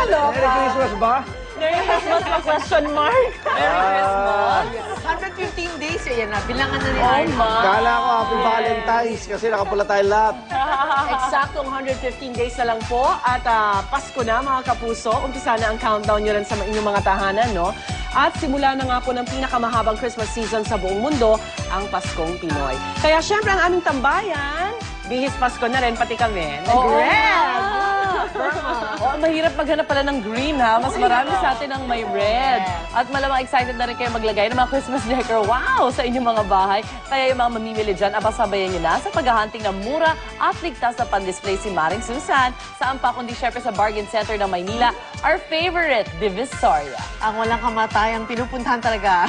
Nakakaloka. Merry Christmas ba? Merry Christmas pa question mark. Merry Christmas. 115 days, yan na. Bilangan na ni Oh, Arnold. ma. Kala ko Happy Valentine's kasi nakapula tayo lahat. Eksaktong 115 days na lang po at Pasko na mga kapuso. Umpisa na ang countdown nyo rin sa inyong mga tahanan, no? At simula na nga po ng pinakamahabang Christmas season sa buong mundo, ang Paskong Pinoy. Kaya syempre ang aming tambayan, bihis Pasko na rin, pati kami. Nag-red! Oh, mahirap maghanap pala ng green, ha? Mas marami sa atin ang may red. At malamang excited na rin kayo maglagay ng mga Christmas decor, wow, sa inyong mga bahay. Kaya yung mga mamimili dyan, sabayan nyo na sa paghahunting ng mura at ligtas na pan-display si Maring Susan. Saan pa kundi syempre sa Bargain Center ng Maynila, our favorite, Divisoria. Ang walang kamatayang pinupuntahan talaga.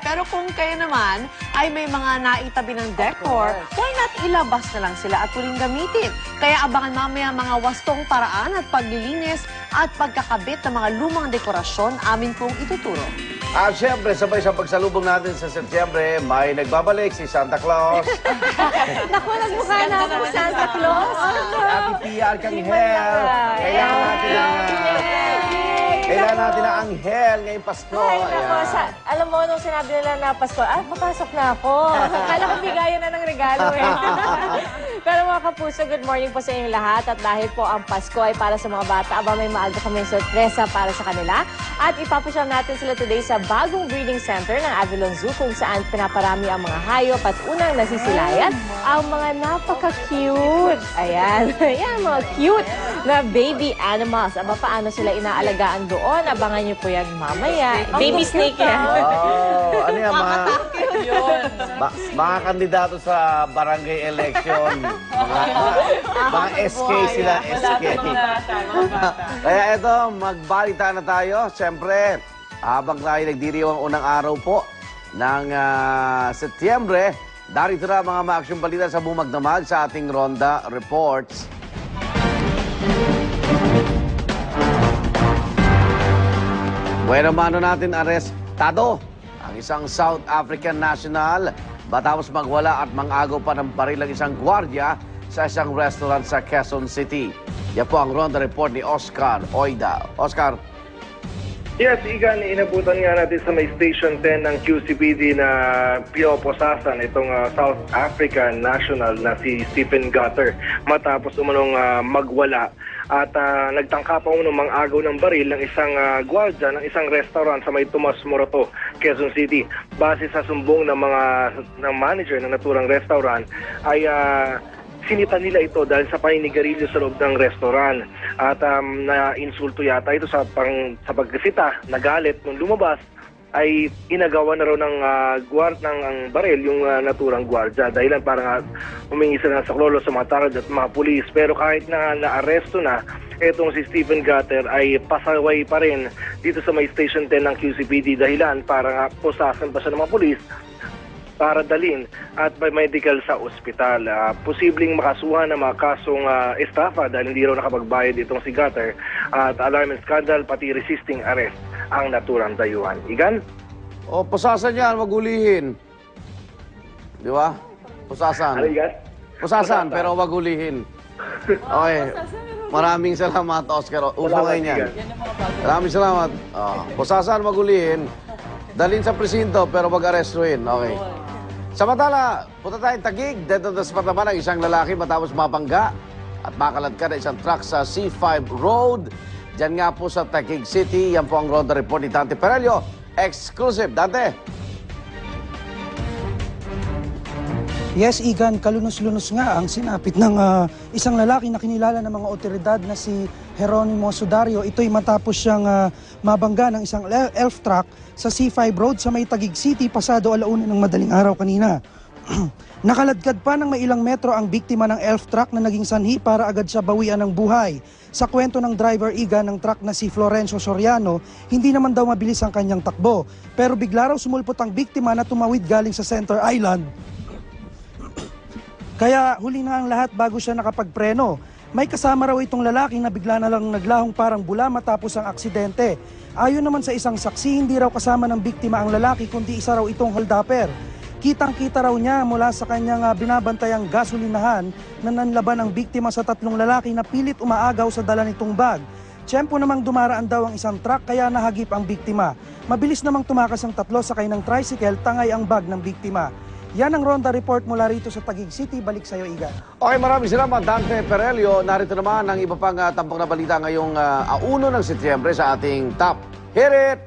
Pero kung kayo naman ay may mga naitabi ng decor, why not ilabas na lang sila at muling gamitin? Kaya abangan mamaya mga wastong paraan at paglilinis at pagkakabit ng mga lumang dekorasyon amin pong ituturo. At syempre, sabay sa pagsalubong natin sa Setyembre, may nagbabalik si Santa Claus. Naku, nagmukha na ako Santa Claus. Ate Pia Arcangel. Kailangan natin ang anghel ngayong Pasko. Ay, nako, Ayan. alam mo, nung sinabi nila na Pasko, papasok na ako. Kala ko bigayan na ng regalo eh. Pero mga kapuso, good morning po sa inyong lahat. At dahil po ang Pasko ay para sa mga bata, may maaga kami sorpresa para sa kanila. At ipapasyal natin sila today sa bagong breeding center ng Avalon Zoo kung saan pinaparami ang mga hayop at unang nasisilayan ang mga napaka-cute. Ayan, ayan, mga cute na baby animals. Aba, paano sila inaalagaan doon? Abangan niyo po yan mamaya. Baby snake yan. Oh, ano yan, mga kandidato sa barangay election. Mga SK sila, SK. Kaya ito, magbalita na tayo. Siyempre, habang tayo nagdiriwang unang araw po ng Setyembre, darito na mga ma-action balita sa bumagdamag sa ating Ronda Reports. Bueno, mano natin arestado ang isang South African national matapos magwala at mangagaw pa ng baril ang isang gwardiya sa isang restaurant sa Quezon City. Yan po ang Ronda Report ni Oscar Oida. Oscar. Yes, Igan, inabutan nga natin sa may Station 10 ng QCPD na pinoposasan itong South African national na si Stephen Gutter matapos umanong magwala at nagtangka pa unong mang-agaw ng baril ng isang gwardya ng isang restaurant sa may Tomas Morato, Quezon City. Base sa sumbong ng manager ng naturang restaurant ay sinita nila ito dahil sa paninigarilyo sa loob ng restaurant at na-insulto yata ito sa pagkasita, nagalit nung lumabas ay inagawa na raw ng baril yung naturang gwardya dahilan parang humingi sila ng saklolo sa mga tanod at mga pulis. Pero kahit na naaresto na itong si Stephen Gutter ay pasaway pa rin dito sa may Station 10 ng QCPD dahilan parang posasan pa siya ng mga pulis para dalhin at by medical sa ospital. Posibleng makasuhan ng mga kasong estafa dahil hindi raw nakapagbayad itong si Gutter at alarm and scandal pati resisting arrest ang naturang dayuhan. Igan? O, pusasan yan, magulihin. Di ba? Pusasan. Ano, Igan? Pusasan, pero magulihin. Okay. Maraming salamat, Oscar. Uso ngayon yan. Maraming salamat. Pusasan, magulihin. Dalhin sa presinto, pero mag-arestuhin. Okay. Samantala, punta tayong Taguig. Dito sa naman ang isang lalaki matapos mapangga at makaladkad na isang truck sa C5 Road. Diyan nga po sa Taguig City. Yan po ang Ronda Report ni Dante Perelio. Exclusive. Dante. Yes, Igan, kalunos-lunos nga ang sinapit ng isang lalaki na kinilala ng mga otoridad na si Jeronimo Sudario. Ito'y matapos siyang mabangga ng isang elf truck sa C5 Road sa may Taguig City pasado 1:00 ng madaling araw kanina. Nakaladkad pa ng may ilang metro ang biktima ng elf truck na naging sanhi para agad siya bawian ng buhay. Sa kwento ng driver Igan ng truck na si Florencio Soriano, hindi naman daw mabilis ang kanyang takbo. Pero bigla raw sumulpot ang biktima na tumawid galing sa Center Island. Kaya huli na ang lahat bago siya nakapagpreno. May kasama raw itong lalaki na bigla na lang naglahong parang bula matapos ang aksidente. Ayon naman sa isang saksi, hindi raw kasama ng biktima ang lalaki kundi isa raw itong holdupper. Kitang-kita raw niya mula sa kanyang binabantayang gasolinahan na nanlaban ang biktima sa tatlong lalaki na pilit umaagaw sa dala nitong bag. Tiyempo namang dumaraan daw ang isang truck kaya nahagip ang biktima. Mabilis namang tumakas ang tatlo sakay ng tricycle, tangay ang bag ng biktima. Yan ang Ronda Report mula rito sa Taguig City. Balik sa'yo, Igan. Okay, maraming salamat, Dante Perelio. Narito naman ang iba pang tampok na balita ngayong 1 ng Setyembre sa ating Top. Hit it!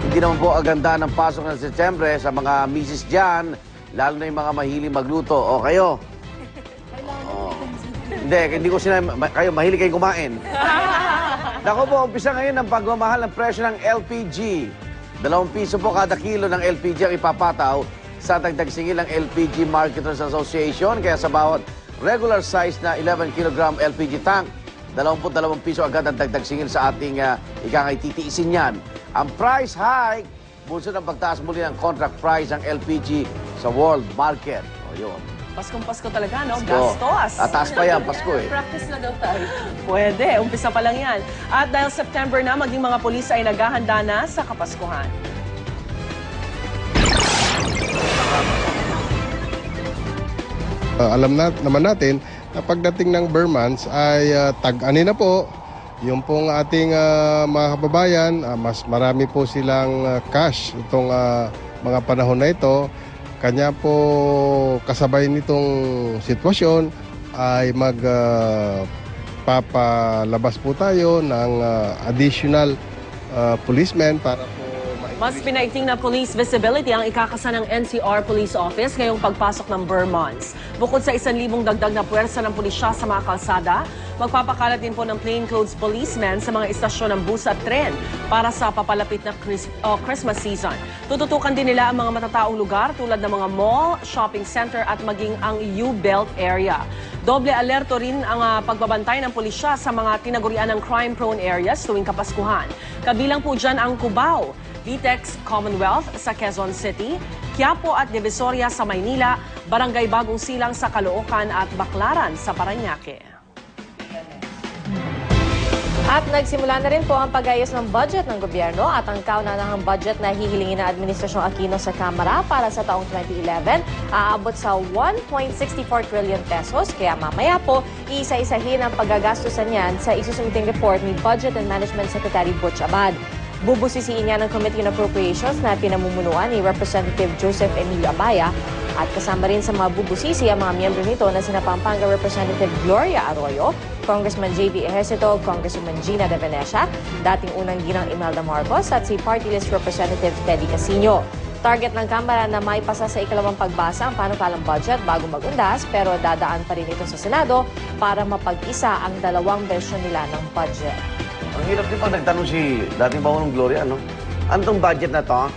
Hindi naman po aganda ng pasok ng Setyembre sa mga misis dyan, lalo na yung mga mahilig magluto. O kayo? Hindi ko sinabi, kayo mahilig kayong kumain. Naku po, umpisa ngayon ang pagmamahal ng presyo ng LPG. 2 piso po kada kilo ng LPG ang ipapataw sa dagdag-singil ng LPG Marketers Association. Kaya sa bawat regular size na 11 kilogram LPG tank, 22 piso agad ang dagdag-singil sa ating ikangay titiisin yan. Ang price hike, bunso ng pagtaas muli ng contract price ng LPG sa world market. O yun. Paskong-Pasko talaga, no? Pasko. Gastos. Taas pa yan, Pasko eh. Practice na daw tayo. Pwede, umpisa pa lang yan. At dahil September na, maging mga pulis ay naghahanda na sa Kapaskuhan. Alam naman natin na pagdating ng Burr months ay tag-ani na po. Yung pong ating mga kababayan, mas marami po silang cash itong mga panahon na ito. Kanya po kasabay nitong sitwasyon ay magpapalabas po tayo ng additional policemen para po Mas pinaigting na police visibility ang ikakasa ng NCR Police Office ngayong pagpasok ng Burr months. Bukod sa 1,000 dagdag na puwersa ng pulisya sa mga kalsada, magpapakalat din po ng plainclothes policemen sa mga istasyon ng bus at tren para sa papalapit na Christmas season. Tututukan din nila ang mga matataong lugar tulad ng mga mall, shopping center at maging ang U-Belt area. Doble alerto rin ang pagbabantay ng pulisya sa mga tinagurian ng crime-prone areas tuwing Kapaskuhan. Kabilang po dyan ang Cubao, Vitex Commonwealth sa Quezon City, Quiapo at Divisoria sa Maynila, Barangay Bagong Silang sa Caloocan at Baclaran sa Parañaque. At nagsimula na rin po ang pag-ayos ng budget ng gobyerno at ang kauna-unahang budget na hihilingin ng Administrasyong Aquino sa Kamara para sa taong 2011 aabot sa 1.64 trillion pesos. Kaya mamaya po, iisa-isahin ang paggagastusan niyan sa isusumiting report ni Budget and Management Secretary Butch Abad. Bubusisiin niya ng Committee on Appropriations na pinamumunuan ni Representative Joseph Emilio Abaya at kasama rin sa mga bubusisi ang mga miyembro nito na sina Pampanga Representative Gloria Arroyo, Congressman J.B. Ejercito, Congresswoman Gina De Venecia, dating unang ginang Imelda Marcos at si Party List Representative Teddy Casino. Target ng Kamara na maipasa sa ikalawang pagbasa ang panukalang budget bago magundas pero dadaan pa rin ito sa Senado para mapag-isa ang dalawang bersyon nila ng budget. Ang hirap din pag nagtanong si dating Pangulong Gloria, ano? Ano tong budget na to?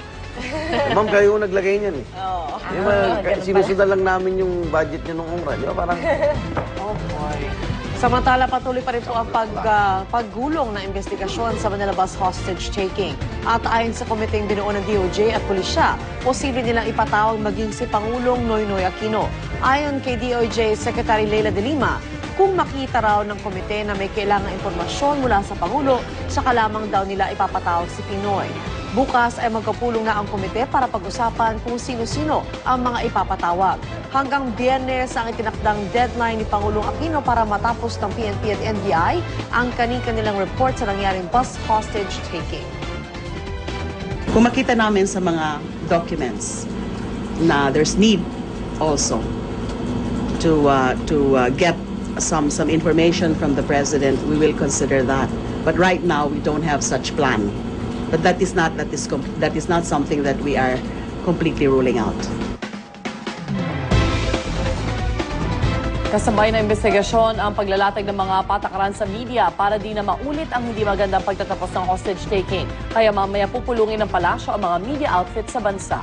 Ma'am, kayo naglagay niyan eh. Oo. Sinusundan lang namin yung budget niyo nung umra. Di ba parang... Oh boy. Samantala, patuloy pa rin po ang paggulong na investigasyon sa Manila Bus hostage taking. At ayon sa komiteng binuo ng DOJ at pulisya, posible nilang ipatawag maging si Pangulong Noynoy Aquino. Ayon kay DOJ Secretary Leila de Lima, kung makita raw ng komite na may kailangang impormasyon mula sa Pangulo, saka lamang daw nila ipapatawag si Pinoy. Bukas ay magkapulong na ang komite para pag-usapan kung sino-sino ang mga ipapatawag. Hanggang Biyernes ang itinakdang deadline ni Pangulong Aquino para matapos ng PNP at NBI ang kani-kanilang report sa nangyaring bus hostage taking. Kung makita namin sa mga documents na there's need also to get some information from the president, we will consider that. But right now, we don't have such plan. But that is not something that we are completely ruling out. Kasabay na investigasyon ang paglalatag ng mga patakaran sa media para di na maulit ang hindi magandang pagtatapos ng hostage taking. Kaya mamaya pupulungin ng palasyo ang mga media outfit sa bansa.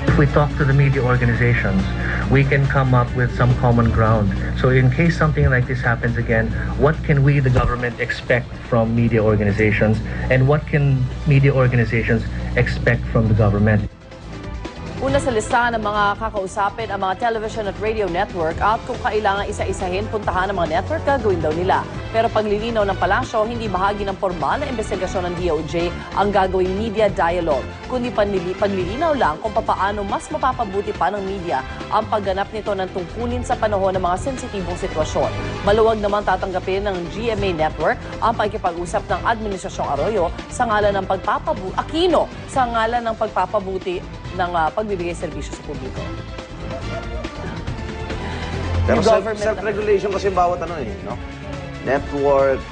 If we talk to the media organizations, we can come up with some common ground. So in case something like this happens again, what can we, the government, expect from media organizations? And what can media organizations expect from the government? Una sa lista ng mga kakausapin ang mga television at radio network at kung kailangan isa-isahin puntahan ng mga network, gagawin daw nila. Pero paglilinaw ng palasyo, hindi bahagi ng formal na investigasyon ng DOJ ang gagawing media dialogue, kundi paglilinaw lang kung papaano mas mapapabuti pa ng media ang pagganap nito ng tungkulin sa panahon ng mga sensitibong sitwasyon. Maluwag naman tatanggapin ng GMA Network ang pagkipag-usap ng Administrasyong Arroyo sa ngalan ng Aquino sa ngalan ng pagpapabuti ng pagbibigay serbisyo sa publiko. Pero Yung government self-regulation kasi bawat no? Network,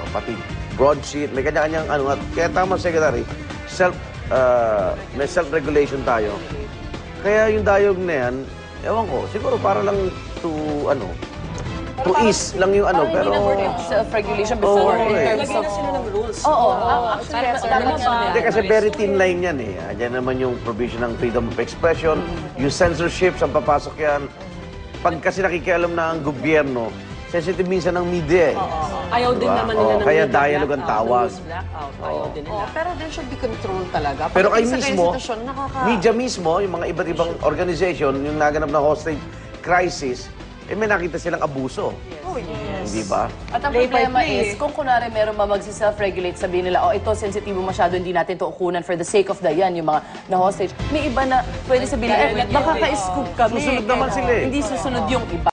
pati broadsheet, may kanya-kanyang ano. Kaya tama, Secretary, may self-regulation tayo. Kaya yung dialogue na yan, ewan ko, siguro para lang to ease lang yung ano, pero... Hindi na self-regulation before in terms of... Lagyan na sila ng rules. Oo, actually, dapat Hindi kasi very thin line yan eh. Diyan naman yung provision ng freedom of expression, yung censorship, saan papasok yan. Pag kasi nakikialam na ang gobyerno, sensitive minsan ng media eh. Ayaw din naman nila ng kaya media dialogue ang tawag. blackout. Ayaw din nila. Pero there should be control talaga. Pero kayo Pagdating sa mismo, sitwasyon, media mismo, yung mga iba't ibang organization, yung naganap na hostage crisis, may nakita silang abuso. Oh, yes. Hindi ba? At ang problema is, kung kunwari meron ba magsi-self-regulate, sabihin nila, ito sensitibo masyado, hindi natin to ukunan for the sake of the yan, yung mga na-hostage. May iba na pwede sabihin, nakaka-scoop kami. Susunod naman sila eh. Hindi susunod yung iba.